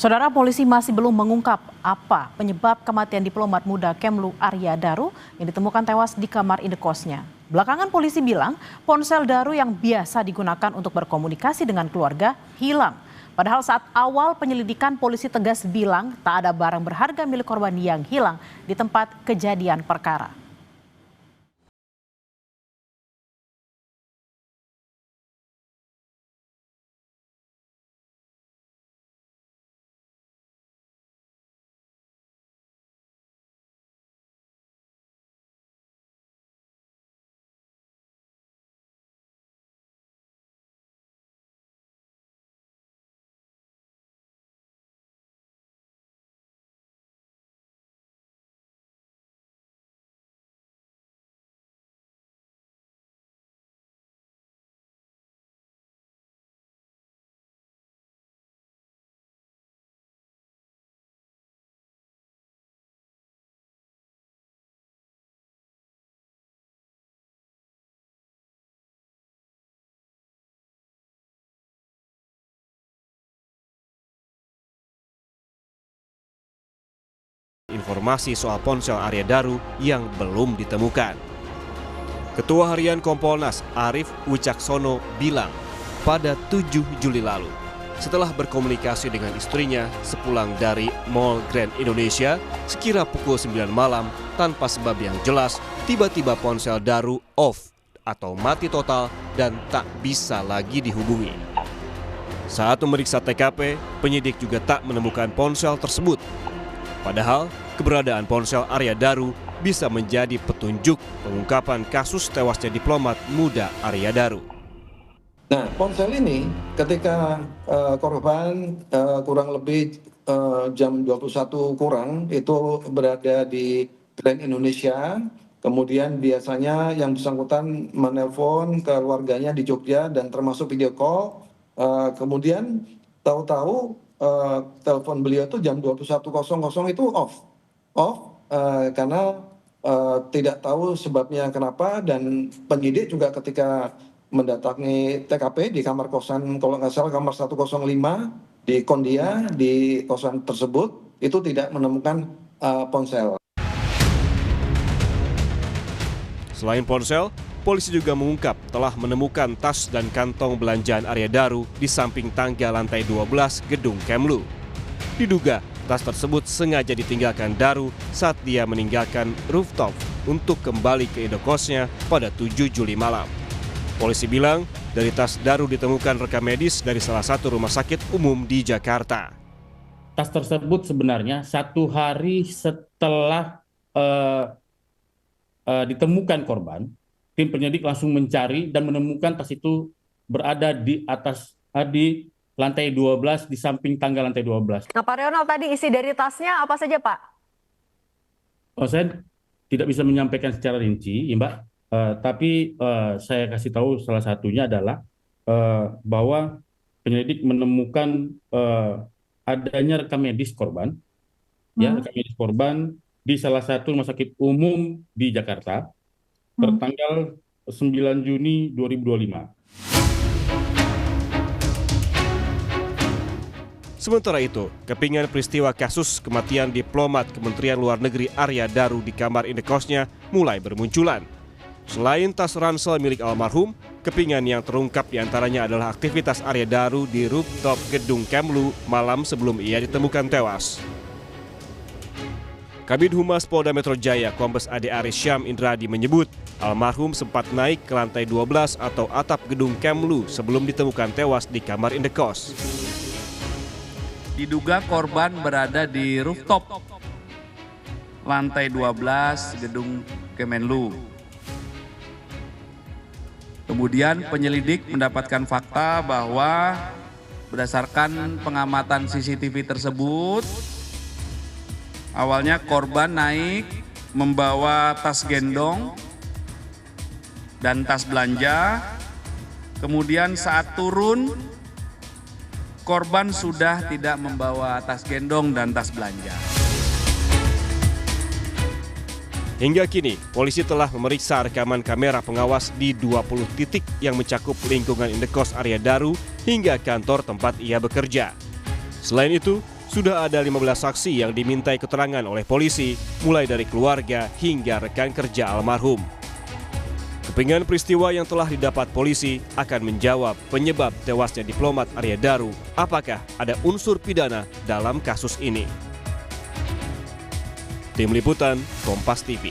Saudara, polisi masih belum mengungkap apa penyebab kematian diplomat muda Kemlu Arya Daru yang ditemukan tewas di kamar indekosnya. Belakangan polisi bilang ponsel Daru yang biasa digunakan untuk berkomunikasi dengan keluarga hilang. Padahal saat awal penyelidikan polisi tegas bilang tak ada barang berharga milik korban yang hilang di tempat kejadian perkara. Informasi soal ponsel Arya Daru yang belum ditemukan. Ketua Harian Kompolnas Arief Wicaksono bilang pada 7 Juli lalu, setelah berkomunikasi dengan istrinya sepulang dari Mall Grand Indonesia sekira pukul 9 malam tanpa sebab yang jelas, tiba-tiba ponsel Daru off atau mati total dan tak bisa lagi dihubungi. Saat memeriksa TKP, penyidik juga tak menemukan ponsel tersebut. Padahal keberadaan ponsel Arya Daru bisa menjadi petunjuk pengungkapan kasus tewasnya diplomat muda Arya Daru. Nah, ponsel ini ketika korban kurang lebih jam 21 kurang itu berada di Grand Indonesia, kemudian biasanya yang bersangkutan menelpon ke keluarganya di Jogja dan termasuk video call, kemudian tahu-tahu telepon beliau itu jam 21.00 itu off karena tidak tahu sebabnya kenapa, dan penyidik juga ketika mendatangi TKP di kamar kosan, kalau nggak salah kamar 105 di Kondia di kosan tersebut itu tidak menemukan ponsel. Selain ponsel, polisi juga mengungkap telah menemukan tas dan kantong belanjaan Arya Daru di samping tangga lantai 12 gedung Kemlu. Diduga tas tersebut sengaja ditinggalkan Daru saat dia meninggalkan rooftop untuk kembali ke indekosnya pada 7 Juli malam. Polisi bilang dari tas Daru ditemukan rekam medis dari salah satu rumah sakit umum di Jakarta. Tas tersebut sebenarnya 1 hari setelah ditemukan korban, tim penyidik langsung mencari dan menemukan tas itu berada di atas di lantai 12 di samping tangga lantai 12. Nah, Pak Rionald, tadi isi dari tasnya apa saja, Pak? Saya tidak bisa menyampaikan secara rinci, Mbak. Tapi saya kasih tahu salah satunya adalah bahwa penyelidik menemukan adanya rekam medis korban, ya, rekam medis korban di salah satu rumah sakit umum di Jakarta tertanggal 9 Juni 2025. Sementara itu, kepingan peristiwa kasus kematian diplomat Kementerian Luar Negeri Arya Daru di kamar indekosnya mulai bermunculan. Selain tas ransel milik almarhum, kepingan yang terungkap diantaranya adalah aktivitas Arya Daru di rooftop gedung Kemlu malam sebelum ia ditemukan tewas. Kabid Humas Polda Metro Jaya Kombes Ade Aris Syam Indradi menyebut almarhum sempat naik ke lantai 12 atau atap gedung Kemlu sebelum ditemukan tewas di kamar indekos. Diduga korban berada di rooftop lantai 12 gedung Kemenlu. Kemudian penyelidik mendapatkan fakta bahwa berdasarkan pengamatan CCTV tersebut, awalnya korban naik membawa tas gendong dan tas belanja. Kemudian saat turun, korban sudah tidak membawa tas gendong dan tas belanja. Hingga kini, polisi telah memeriksa rekaman kamera pengawas di 20 titik yang mencakup lingkungan indekos Arya Daru hingga kantor tempat ia bekerja. Selain itu, Sudah ada 15 saksi yang dimintai keterangan oleh polisi, mulai dari keluarga hingga rekan kerja almarhum. Kepingan peristiwa yang telah didapat polisi akan menjawab penyebab tewasnya diplomat Arya Daru. Apakah ada unsur pidana dalam kasus ini? Tim Liputan, Kompas TV.